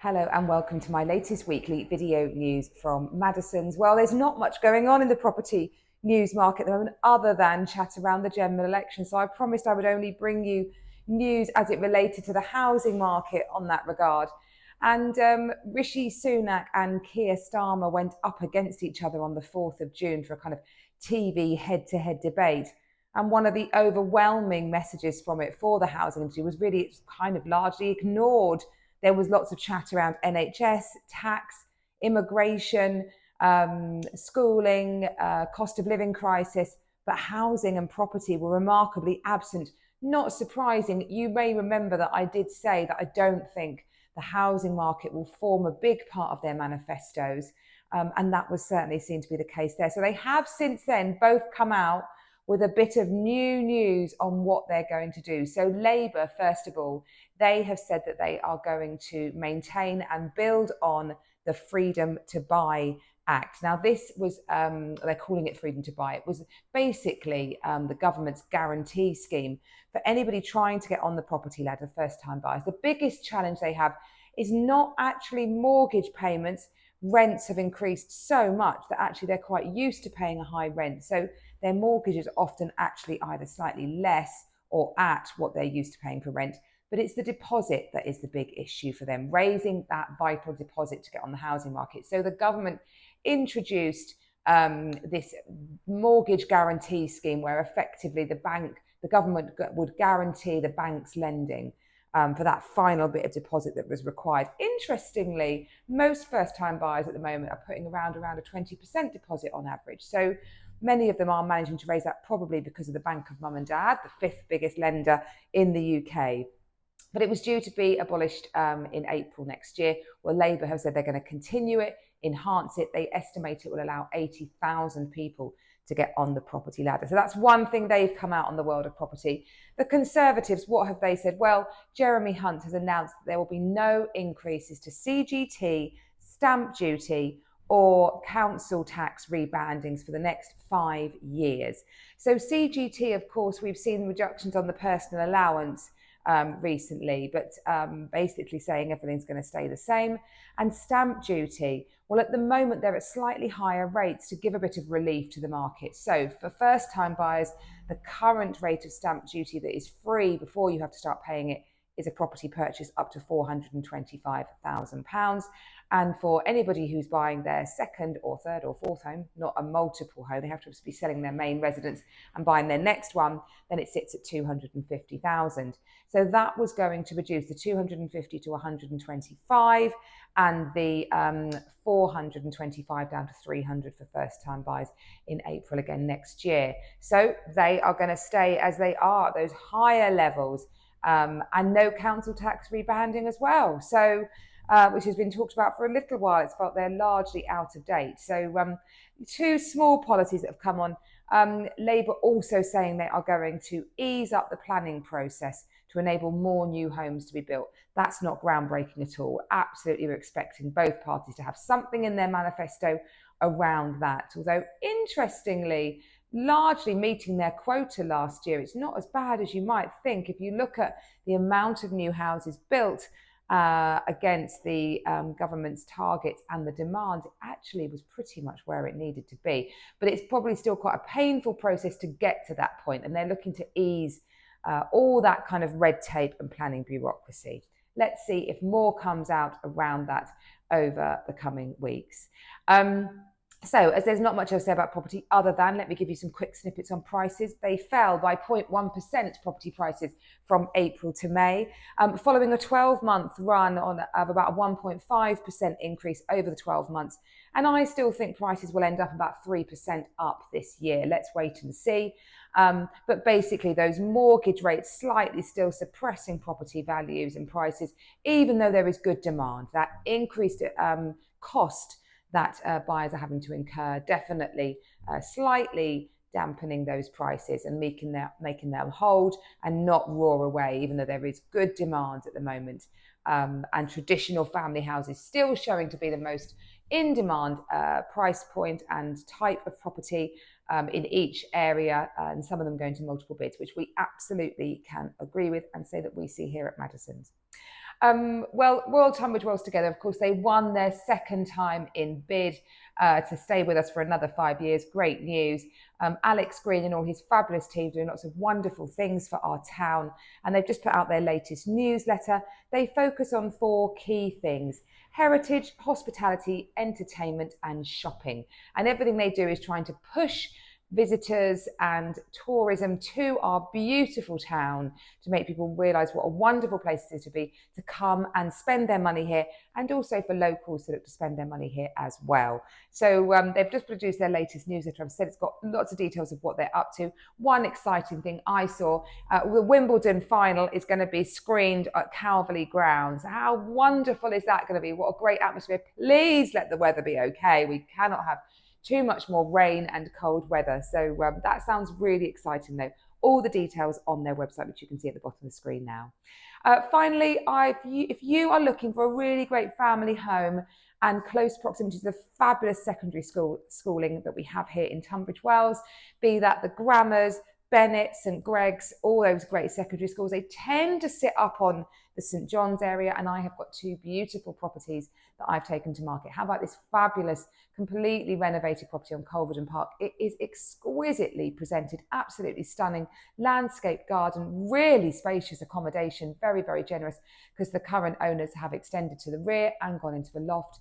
Hello and welcome to my latest weekly video news from Madison's. Well, there's not much going on in the property news market at the moment other than chat around the general election. So I promised I would only bring you news as it related to the housing market on that regard. And Rishi Sunak and Keir Starmer went up against each other on the 4th of June for a kind of TV head-to-head debate. And one of the overwhelming messages from it for the housing industry was really it's kind of largely ignored. There was lots of chat around NHS, tax, immigration, schooling, cost of living crisis, but housing and property were remarkably absent. Not surprising. You may remember that I did say that I don't think the housing market will form a big part of their manifestos, and that was certainly seen to be the case there. So they have since then both come out with a bit of new news on what they're going to do. So Labour, first of all, they have said that they are going to maintain and build on the Freedom to Buy Act. Now, this was, they're calling it Freedom to Buy. It was basically the government's guarantee scheme for anybody trying to get on the property ladder, first-time buyers. The biggest challenge they have is not actually mortgage payments. Rents have increased so much that actually they're quite used to paying a high rent. So their mortgages are often actually either slightly less or at what they're used to paying for rent. But it's the deposit that is the big issue for them, raising that vital deposit to get on the housing market. So the government introduced this mortgage guarantee scheme where effectively the government would guarantee the bank's lending for that final bit of deposit that was required. Interestingly, most first-time buyers at the moment are putting around a 20% deposit on average. So many of them are managing to raise that probably because of the Bank of Mum and Dad, the fifth biggest lender in the UK. But it was due to be abolished in April next year. Well, Labour have said they're going to continue it, enhance it. They estimate it will allow 80,000 people to get on the property ladder. So that's one thing they've come out on the world of property. The Conservatives, what have they said? Well, Jeremy Hunt has announced that there will be no increases to CGT, stamp duty, or council tax rebandings for the next 5 years. So CGT, of course, we've seen reductions on the personal allowance recently, but basically saying everything's going to stay the same. And stamp duty, well, at the moment they're at slightly higher rates to give a bit of relief to the market. So for first-time buyers, the current rate of stamp duty that is free before you have to start paying it is a property purchase up to £425,000. And for anybody who's buying their second or third or fourth home, not a multiple home, they have to be selling their main residence and buying their next one, then it sits at £250,000. So that was going to reduce the 250 to 125 and the 425 down to 300 for first-time buyers in April again next year. So they are going to stay as they are, those higher levels, and no council tax rebanding as well. So which has been talked about for a little while. It's felt they're largely out of date. So two small policies that have come on. Labour also saying they are going to ease up the planning process to enable more new homes to be built. That's not groundbreaking at all. Absolutely, we're expecting both parties to have something in their manifesto around that. Although, interestingly, largely meeting their quota last year. It's not as bad as you might think. If you look at the amount of new houses built against the government's targets and the demand, it actually was pretty much where it needed to be. But it's probably still quite a painful process to get to that point, and they're looking to ease all that kind of red tape and planning bureaucracy. Let's see if more comes out around that over the coming weeks. So, as there's not much else to say about property other than, let me give you some quick snippets on prices. They fell by 0.1%, property prices, from April to May, following a 12-month run of about a 1.5% increase over the 12 months. And I still think prices will end up about 3% up this year. Let's wait and see. But basically, those mortgage rates slightly still suppressing property values and prices, even though there is good demand. That increased cost that buyers are having to incur, definitely slightly dampening those prices and making them hold and not roar away, even though there is good demand at the moment. And traditional family houses still showing to be the most in-demand price point and type of property. in each area, and some of them going to multiple bids, which we absolutely can agree with and say that we see here at Madison's. Well, Royal Tunbridge Wells Together, of course, they won their second time in bid to stay with us for another 5 years. Great news. Alex Green and all his fabulous team doing lots of wonderful things for our town. And they've just put out their latest newsletter. They focus on 4 key things: heritage, hospitality, entertainment, and shopping. And everything they do is trying to push visitors and tourism to our beautiful town to make people realise what a wonderful place it is to come and spend their money here, and also for locals to look to spend their money here as well. So they've just produced their latest newsletter. I've said it's got lots of details of what they're up to. One exciting thing I saw, the Wimbledon final is going to be screened at Calverley Grounds. How wonderful is that going to be? What a great atmosphere. Please let the weather be okay. We cannot have too much more rain and cold weather. So that sounds really exciting though. All the details on their website, which you can see at the bottom of the screen now. Finally, if you are looking for a really great family home and close proximity to the fabulous secondary schooling that we have here in Tunbridge Wells, be that the Grammars, Bennett, St Greg's, all those great secondary schools, they tend to sit up on the St John's area, and I have got 2 beautiful properties that I've taken to market. How about this fabulous, completely renovated property on Colverdon Park? It is exquisitely presented, absolutely stunning, landscape garden, really spacious accommodation, very, very generous, because the current owners have extended to the rear and gone into the loft.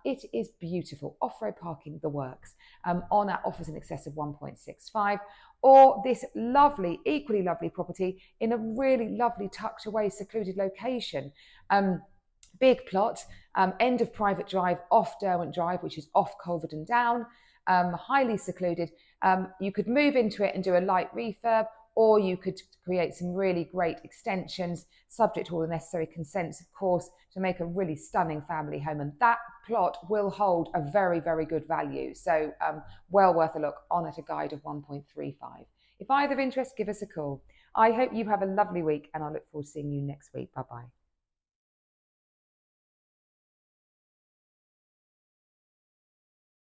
It is beautiful, off-road parking, the works. On our offers in excess of 1.65, or this lovely, equally lovely property in a really lovely tucked away, secluded location. Big plot, end of private drive off Derwent Drive, which is off Colverdon Down, highly secluded. You could move into it and do a light refurb, or you could create some really great extensions, subject to all the necessary consents, of course, to make a really stunning family home. And that plot will hold a very, very good value. So well worth a look, on at a guide of 1.35. If either of interest, give us a call. I hope you have a lovely week, and I look forward to seeing you next week. Bye-bye.